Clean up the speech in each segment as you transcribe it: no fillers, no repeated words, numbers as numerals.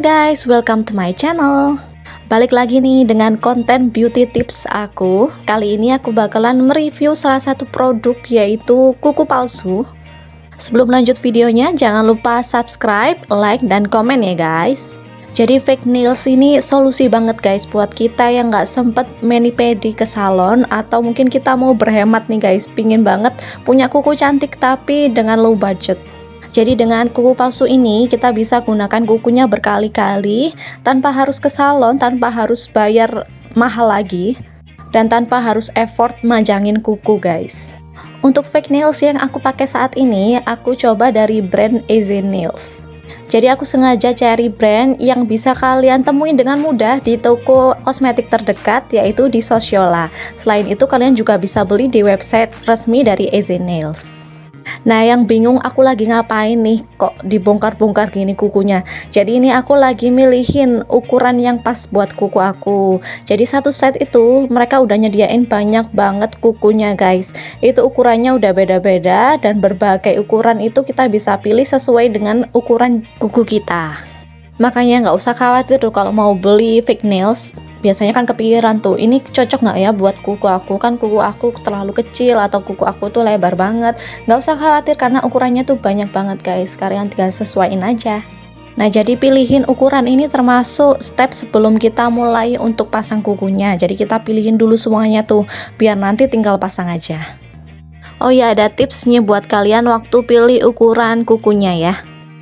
guys, welcome to my channel. Balik lagi nih dengan konten beauty tips aku. Kali ini aku bakalan mereview salah satu produk, yaitu kuku palsu. Sebelum lanjut videonya, jangan lupa subscribe, like, dan komen ya guys. Jadi fake nails ini solusi banget guys buat kita yang nggak sempet mani-pedi ke salon, atau mungkin kita mau berhemat nih guys, pingin banget punya kuku cantik tapi dengan low budget. Jadi dengan kuku palsu ini kita bisa gunakan kukunya berkali-kali tanpa harus ke salon, tanpa harus bayar mahal lagi, dan tanpa harus effort manjangin kuku guys. Untuk fake nails yang aku pakai saat ini, aku coba dari brand Easy Nails. Jadi aku sengaja cari brand yang bisa kalian temuin dengan mudah di toko kosmetik terdekat, yaitu di Sociola. Selain itu kalian juga bisa beli di website resmi dari Easy Nails. Nah, yang bingung aku lagi ngapain nih kok dibongkar-bongkar gini kukunya. Jadi ini aku lagi milihin ukuran yang pas buat kuku aku. Jadi satu set itu mereka udah nyediain banyak banget kukunya guys. Itu ukurannya udah beda-beda, dan berbagai ukuran itu kita bisa pilih sesuai dengan ukuran kuku kita. Makanya nggak usah khawatir tuh kalau mau beli fake nails. Biasanya kan kepikiran tuh, ini cocok nggak ya buat kuku aku, kan kuku aku terlalu kecil atau kuku aku tuh lebar banget. Nggak usah khawatir karena ukurannya tuh banyak banget guys, kalian tinggal sesuaiin aja. Nah, jadi pilihin ukuran ini termasuk step sebelum kita mulai untuk pasang kukunya. Jadi kita pilihin dulu semuanya tuh, biar nanti tinggal pasang aja. Oh ya, ada tipsnya buat kalian waktu pilih ukuran kukunya ya.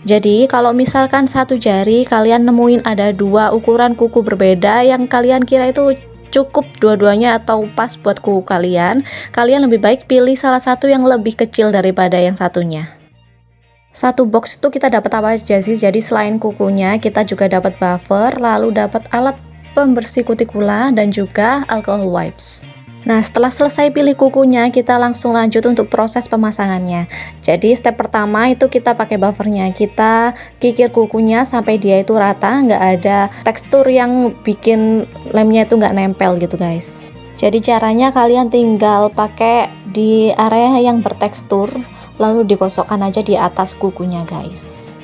Jadi kalau misalkan satu jari kalian nemuin ada dua ukuran kuku berbeda yang kalian kira itu cukup dua-duanya atau pas buat kuku kalian, kalian lebih baik pilih salah satu yang lebih kecil daripada yang satunya. Satu box itu kita dapat apa aja sih? Jadi selain kukunya kita juga dapat buffer, lalu dapat alat pembersih kutikula, dan juga alcohol wipes. Nah, setelah selesai pilih kukunya, kita langsung lanjut untuk proses pemasangannya. Jadi step pertama itu kita pakai buffernya, kita kikir kukunya sampai dia itu rata, nggak ada tekstur yang bikin lemnya itu nggak nempel gitu guys. Jadi caranya kalian tinggal pakai di area yang bertekstur, lalu digosokkan aja di atas kukunya guys.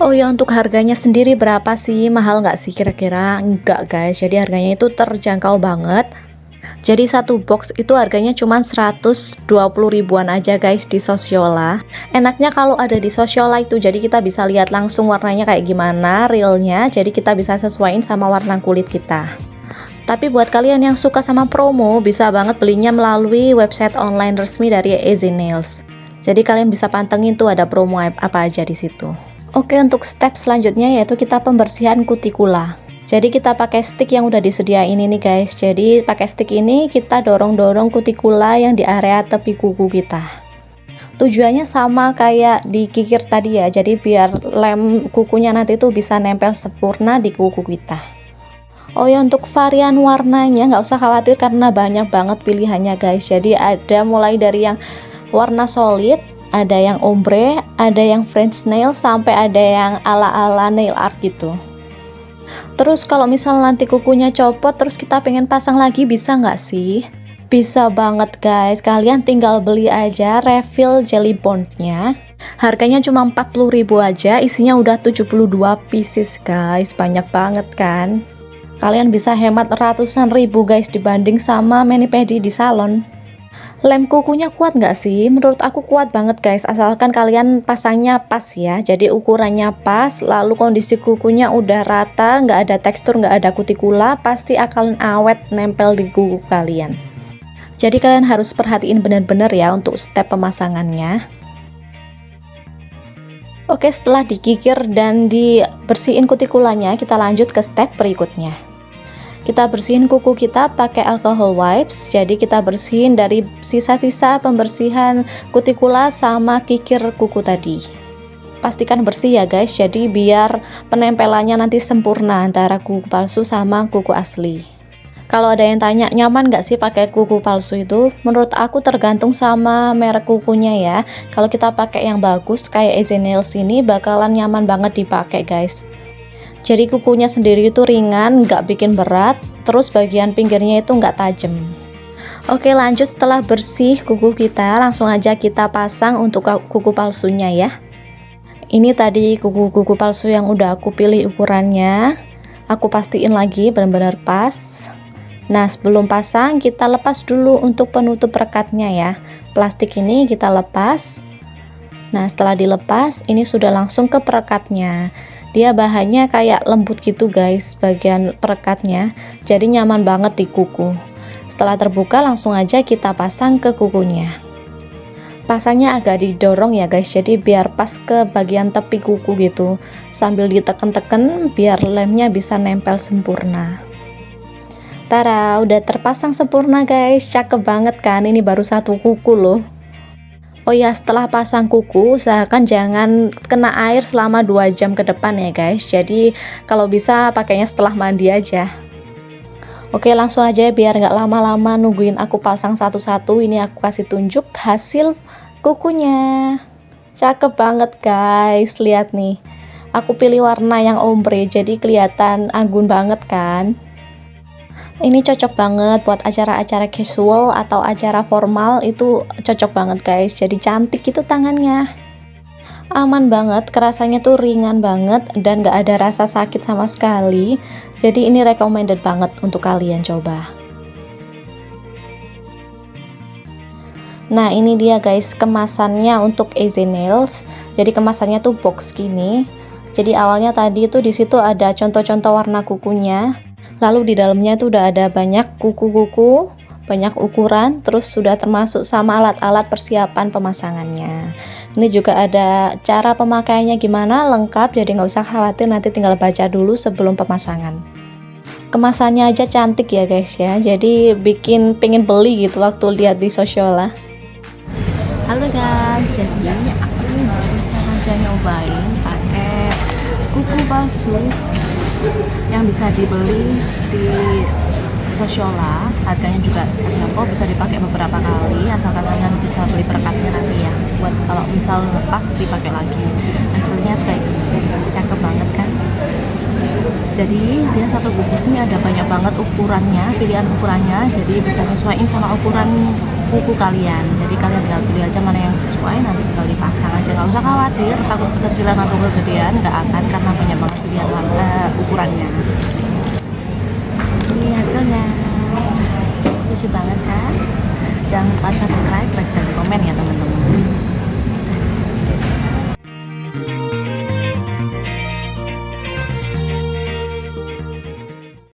Oh ya, untuk harganya sendiri berapa sih? Mahal nggak sih kira-kira? Enggak guys, jadi harganya itu terjangkau banget. Jadi satu box itu harganya cuma 120 ribuan aja guys di Sociola. Enaknya kalau ada di Sociola itu, jadi kita bisa lihat langsung warnanya kayak gimana realnya, jadi kita bisa sesuaiin sama warna kulit kita. Tapi buat kalian yang suka sama promo, bisa banget belinya melalui website online resmi dari Easy Nails. Jadi kalian bisa pantengin tuh ada promo apa aja di situ. Oke, untuk step selanjutnya yaitu kita pembersihan kutikula. Jadi kita pakai stick yang udah disediain ini guys. Jadi pakai stick ini kita dorong-dorong kutikula yang di area tepi kuku kita. Tujuannya sama kayak di kikir tadi ya. Jadi biar lem kukunya nanti tuh bisa nempel sempurna di kuku kita. Oh ya, untuk varian warnanya nggak usah khawatir karena banyak banget pilihannya guys. Jadi ada mulai dari yang warna solid, ada yang ombre, ada yang French nail, sampai ada yang ala-ala nail art gitu. Terus kalau misal nanti kukunya copot terus kita pengen pasang lagi, bisa nggak sih? Bisa banget guys, kalian tinggal beli aja refill jelly bondnya. Harganya cuma 40 ribu aja, isinya udah 72 pieces guys, banyak banget kan? Kalian bisa hemat ratusan ribu guys dibanding sama mani-pedi di salon. Lem kukunya kuat nggak sih? Menurut aku kuat banget guys, asalkan kalian pasangnya pas ya. Jadi ukurannya pas, lalu kondisi kukunya udah rata, nggak ada tekstur, nggak ada kutikula, pasti akan awet nempel di kuku kalian. Jadi kalian harus perhatiin bener-bener ya untuk step pemasangannya. Oke, setelah dikikir dan dibersihin kutikulanya, kita lanjut ke step berikutnya. Kita bersihin kuku kita pakai alcohol wipes. Jadi kita bersihin dari sisa-sisa pembersihan kutikula sama kikir kuku tadi. Pastikan bersih ya guys, jadi biar penempelannya nanti sempurna antara kuku palsu sama kuku asli. Kalau ada yang tanya nyaman nggak sih pakai kuku palsu itu, menurut aku tergantung sama merek kukunya ya. Kalau kita pakai yang bagus kayak Easy Nails ini bakalan nyaman banget dipakai guys. Jadi kukunya sendiri itu ringan, nggak bikin berat, terus bagian pinggirnya itu nggak tajam. Oke, lanjut. Setelah bersih kuku kita, langsung aja kita pasang untuk kuku palsunya ya. Ini tadi kuku-kuku palsu yang udah aku pilih ukurannya. Aku pastiin lagi benar-benar pas. Nah, sebelum pasang kita lepas dulu untuk penutup rekatnya ya. Plastik ini kita lepas. Nah, setelah dilepas, ini sudah langsung ke perekatnya. Dia bahannya kayak lembut gitu guys, bagian perekatnya. Jadi nyaman banget di kuku. Setelah terbuka langsung aja kita pasang ke kukunya. Pasangnya agak didorong ya guys, jadi biar pas ke bagian tepi kuku gitu. Sambil diteken-teken biar lemnya bisa nempel sempurna. Tara, udah terpasang sempurna guys. Cakep banget kan, ini baru satu kuku loh. Oh ya, setelah pasang kuku usahakan jangan kena air selama 2 jam ke depan ya guys. Jadi kalau bisa pakainya setelah mandi aja. Oke, langsung aja biar nggak lama-lama nungguin aku pasang satu-satu. Ini aku kasih tunjuk hasil kukunya. Cakep banget guys, lihat nih. Aku pilih warna yang ombre jadi kelihatan anggun banget kan. Ini cocok banget buat acara-acara casual atau acara formal, itu cocok banget guys. Jadi cantik itu tangannya. Aman banget, kerasanya tuh ringan banget dan gak ada rasa sakit sama sekali. Jadi ini recommended banget untuk kalian coba. Nah, ini dia guys kemasannya untuk Easy Nails. Jadi kemasannya tuh box gini. Jadi awalnya tadi tuh di situ ada contoh-contoh warna kukunya. Lalu di dalamnya tuh udah ada banyak kuku-kuku, banyak ukuran, terus sudah termasuk sama alat-alat persiapan pemasangannya. Ini juga ada cara pemakaiannya gimana, lengkap, jadi nggak usah khawatir, nanti tinggal baca dulu sebelum pemasangan. Kemasannya aja cantik ya guys ya, jadi bikin pengen beli gitu waktu lihat di sosial lah. Halo guys, jadi aku barusan aja nyobain pakai kuku palsu yang bisa dibeli di Sosyola, harganya juga terjangkau, bisa dipakai beberapa kali asalkan kalian bisa beli perekatnya nanti ya, buat kalau misal lepas dipakai lagi. Hasilnya kayak gini, cakep banget kan. Jadi dia satu bungkus ini ada banyak banget ukurannya, pilihan ukurannya, jadi bisa nyesuaiin sama ukuran kuku kalian. Jadi kalian tinggal pilih aja mana yang sesuai, nanti tinggal dipasang aja, nggak usah khawatir takut kekecilan atau kegedean, nggak akan, karena banyak banget pilihan ukurannya. Ini hasilnya, lucu banget kan. Jangan lupa subscribe, like, dan komen ya teman-teman.